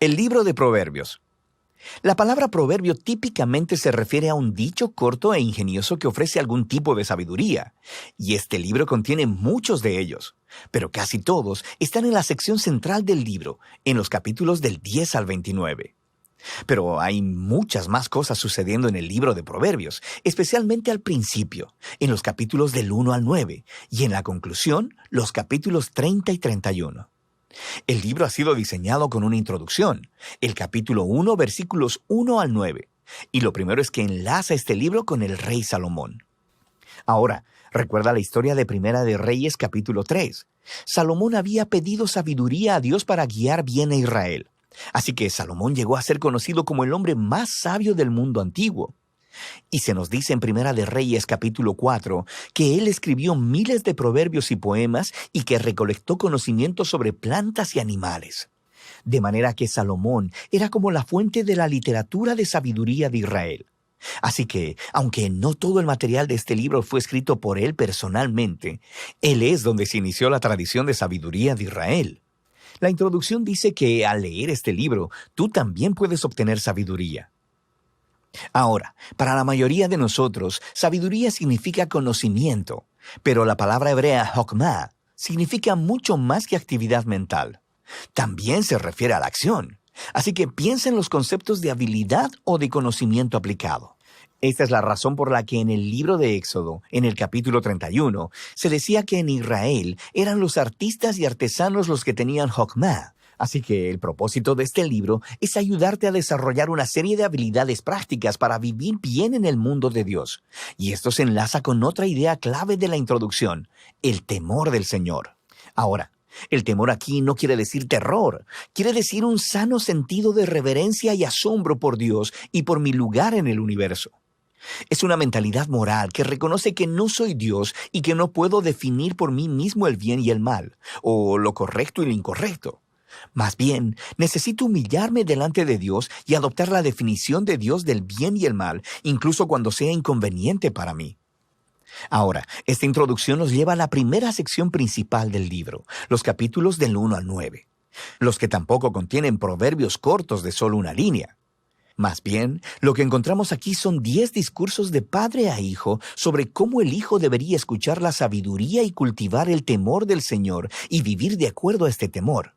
El libro de Proverbios. La palabra proverbio típicamente se refiere a un dicho corto e ingenioso que ofrece algún tipo de sabiduría, y este libro contiene muchos de ellos, pero casi todos están en la sección central del libro, en los capítulos del 10 al 29. Pero hay muchas más cosas sucediendo en el libro de Proverbios, especialmente al principio, en los capítulos del 1 al 9, y en la conclusión, los capítulos 30 y 31. El libro ha sido diseñado con una introducción, el capítulo 1, versículos 1 al 9, y lo primero es que enlaza este libro con el rey Salomón. Ahora, recuerda la historia de Primera de Reyes capítulo 3. Salomón había pedido sabiduría a Dios para guiar bien a Israel. Así que Salomón llegó a ser conocido como el hombre más sabio del mundo antiguo. Y se nos dice en Primera de Reyes capítulo 4 que él escribió miles de proverbios y poemas y que recolectó conocimientos sobre plantas y animales. De manera que Salomón era como la fuente de la literatura de sabiduría de Israel. Así que, aunque no todo el material de este libro fue escrito por él personalmente, él es donde se inició la tradición de sabiduría de Israel. La introducción dice que al leer este libro, tú también puedes obtener sabiduría. Ahora, para la mayoría de nosotros, sabiduría significa conocimiento, pero la palabra hebrea hokmah significa mucho más que actividad mental. También se refiere a la acción, así que piensa en los conceptos de habilidad o de conocimiento aplicado. Esta es la razón por la que en el libro de Éxodo, en el capítulo 31, se decía que en Israel eran los artistas y artesanos los que tenían hokmah. Así que el propósito de este libro es ayudarte a desarrollar una serie de habilidades prácticas para vivir bien en el mundo de Dios. Y esto se enlaza con otra idea clave de la introducción, el temor del Señor. Ahora, el temor aquí no quiere decir terror, quiere decir un sano sentido de reverencia y asombro por Dios y por mi lugar en el universo. Es una mentalidad moral que reconoce que no soy Dios y que no puedo definir por mí mismo el bien y el mal, o lo correcto y lo incorrecto. Más bien, necesito humillarme delante de Dios y adoptar la definición de Dios del bien y el mal, incluso cuando sea inconveniente para mí. Ahora, esta introducción nos lleva a la primera sección principal del libro, los capítulos del 1 al 9, los que tampoco contienen proverbios cortos de solo una línea. Más bien, lo que encontramos aquí son 10 discursos de padre a hijo sobre cómo el hijo debería escuchar la sabiduría y cultivar el temor del Señor y vivir de acuerdo a este temor.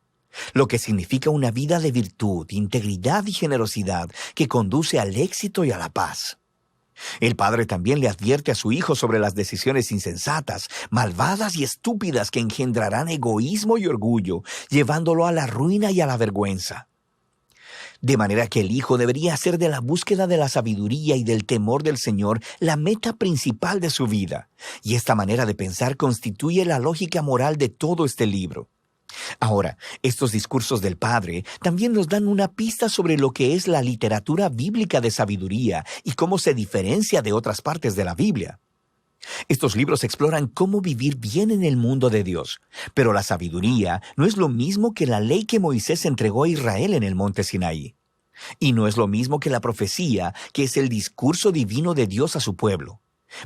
Lo que significa una vida de virtud, integridad y generosidad que conduce al éxito y a la paz. El padre también le advierte a su hijo sobre las decisiones insensatas, malvadas y estúpidas que engendrarán egoísmo y orgullo, llevándolo a la ruina y a la vergüenza. De manera que el hijo debería hacer de la búsqueda de la sabiduría y del temor del Señor la meta principal de su vida, y esta manera de pensar constituye la lógica moral de todo este libro. Ahora, estos discursos del Padre también nos dan una pista sobre lo que es la literatura bíblica de sabiduría y cómo se diferencia de otras partes de la Biblia. Estos libros exploran cómo vivir bien en el mundo de Dios, pero la sabiduría no es lo mismo que la ley que Moisés entregó a Israel en el monte Sinaí. Y no es lo mismo que la profecía, que es el discurso divino de Dios a su pueblo.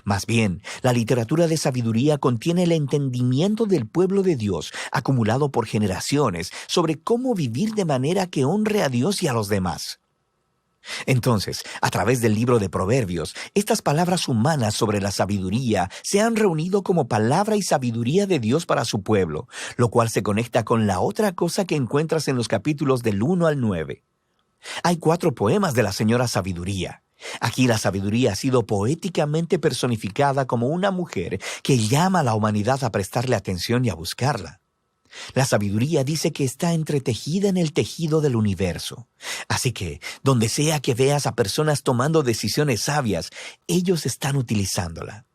Más bien, la literatura de sabiduría contiene el entendimiento del pueblo de Dios, acumulado por generaciones, sobre cómo vivir de manera que honre a Dios y a los demás. Entonces, a través del libro de Proverbios, estas palabras humanas sobre la sabiduría se han reunido como palabra y sabiduría de Dios para su pueblo, lo cual se conecta con la otra cosa que encuentras en los capítulos del 1 al 9. Hay 4 poemas de la señora Sabiduría. Aquí la sabiduría ha sido poéticamente personificada como una mujer que llama a la humanidad a prestarle atención y a buscarla. La sabiduría dice que está entretejida en el tejido del universo. Así que, donde sea que veas a personas tomando decisiones sabias, ellos están utilizándola.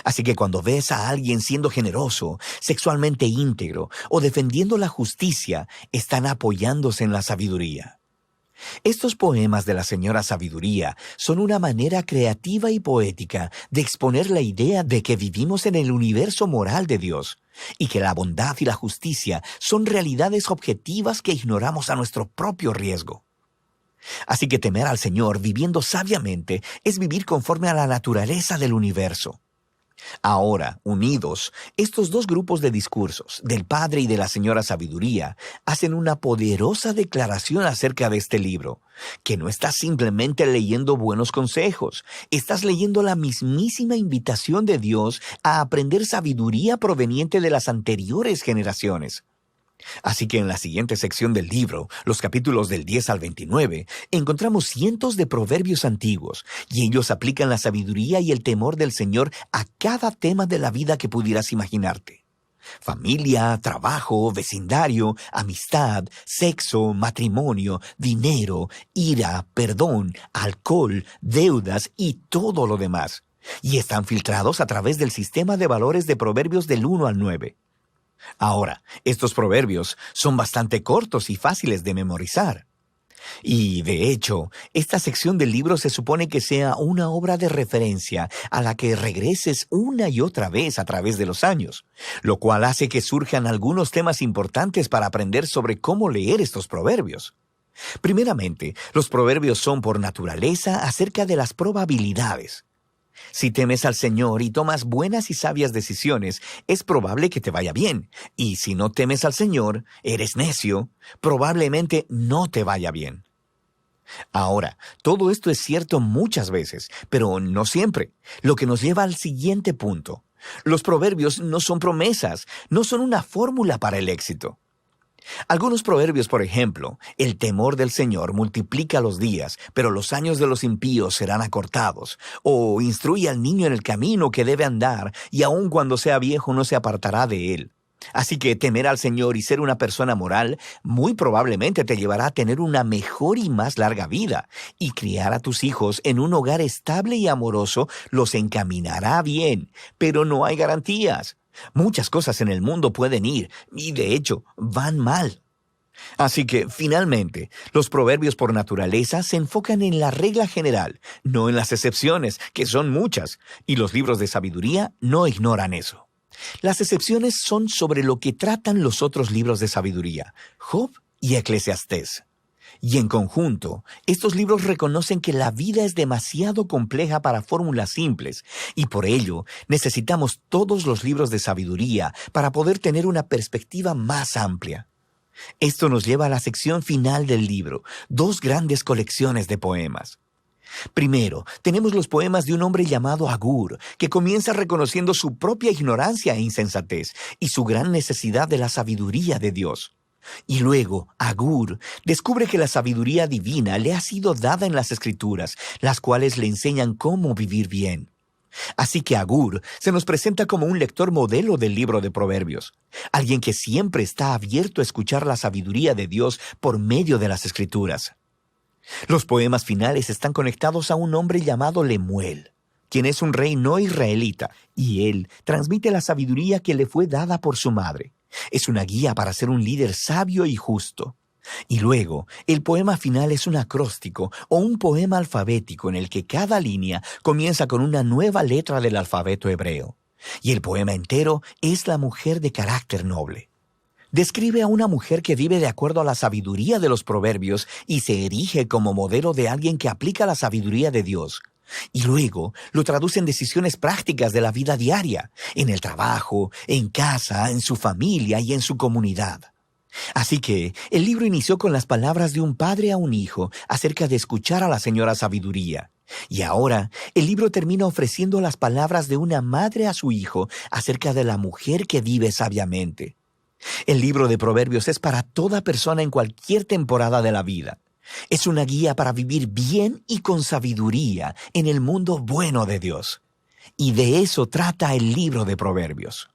Así que cuando ves a alguien siendo generoso, sexualmente íntegro o defendiendo la justicia, están apoyándose en la sabiduría. Estos poemas de la señora Sabiduría son una manera creativa y poética de exponer la idea de que vivimos en el universo moral de Dios y que la bondad y la justicia son realidades objetivas que ignoramos a nuestro propio riesgo. Así que temer al Señor viviendo sabiamente es vivir conforme a la naturaleza del universo. Ahora, unidos, estos dos grupos de discursos, del Padre y de la Señora Sabiduría, hacen una poderosa declaración acerca de este libro, que no estás simplemente leyendo buenos consejos, estás leyendo la mismísima invitación de Dios a aprender sabiduría proveniente de las anteriores generaciones. Así que en la siguiente sección del libro, los capítulos del 10 al 29, encontramos cientos de proverbios antiguos, y ellos aplican la sabiduría y el temor del Señor a cada tema de la vida que pudieras imaginarte. Familia, trabajo, vecindario, amistad, sexo, matrimonio, dinero, ira, perdón, alcohol, deudas y todo lo demás. Y están filtrados a través del sistema de valores de Proverbios del 1 al 9. Ahora, estos proverbios son bastante cortos y fáciles de memorizar. Y, de hecho, esta sección del libro se supone que sea una obra de referencia a la que regreses una y otra vez a través de los años, lo cual hace que surjan algunos temas importantes para aprender sobre cómo leer estos proverbios. Primeramente, los proverbios son por naturaleza acerca de las probabilidades. Si temes al Señor y tomas buenas y sabias decisiones, es probable que te vaya bien. Y si no temes al Señor, eres necio, probablemente no te vaya bien. Ahora, todo esto es cierto muchas veces, pero no siempre, lo que nos lleva al siguiente punto. Los proverbios no son promesas, no son una fórmula para el éxito. Algunos proverbios, por ejemplo, el temor del Señor multiplica los días, pero los años de los impíos serán acortados. O instruye al niño en el camino que debe andar, y aun cuando sea viejo no se apartará de él. Así que temer al Señor y ser una persona moral muy probablemente te llevará a tener una mejor y más larga vida, y criar a tus hijos en un hogar estable y amoroso los encaminará bien, pero no hay garantías. Muchas cosas en el mundo pueden ir, y de hecho, van mal. Así que, finalmente, los proverbios por naturaleza se enfocan en la regla general, no en las excepciones, que son muchas, y los libros de sabiduría no ignoran eso. Las excepciones son sobre lo que tratan los otros libros de sabiduría, Job y Eclesiastés. Y en conjunto, estos libros reconocen que la vida es demasiado compleja para fórmulas simples, y por ello necesitamos todos los libros de sabiduría para poder tener una perspectiva más amplia. Esto nos lleva a la sección final del libro, dos grandes colecciones de poemas. Primero, tenemos los poemas de un hombre llamado Agur, que comienza reconociendo su propia ignorancia e insensatez y su gran necesidad de la sabiduría de Dios. Y luego, Agur descubre que la sabiduría divina le ha sido dada en las Escrituras, las cuales le enseñan cómo vivir bien. Así que Agur se nos presenta como un lector modelo del libro de Proverbios, alguien que siempre está abierto a escuchar la sabiduría de Dios por medio de las Escrituras. Los poemas finales están conectados a un hombre llamado Lemuel, quien es un rey no israelita, y él transmite la sabiduría que le fue dada por su madre. Es una guía para ser un líder sabio y justo. Y luego, el poema final es un acróstico o un poema alfabético en el que cada línea comienza con una nueva letra del alfabeto hebreo. Y el poema entero es la mujer de carácter noble. Describe a una mujer que vive de acuerdo a la sabiduría de los proverbios y se erige como modelo de alguien que aplica la sabiduría de Dios. Y luego lo traduce en decisiones prácticas de la vida diaria, en el trabajo, en casa, en su familia y en su comunidad. Así que el libro inició con las palabras de un padre a un hijo acerca de escuchar a la señora sabiduría. Y ahora el libro termina ofreciendo las palabras de una madre a su hijo acerca de la mujer que vive sabiamente. El libro de Proverbios es para toda persona en cualquier temporada de la vida. Es una guía para vivir bien y con sabiduría en el mundo bueno de Dios. Y de eso trata el libro de Proverbios.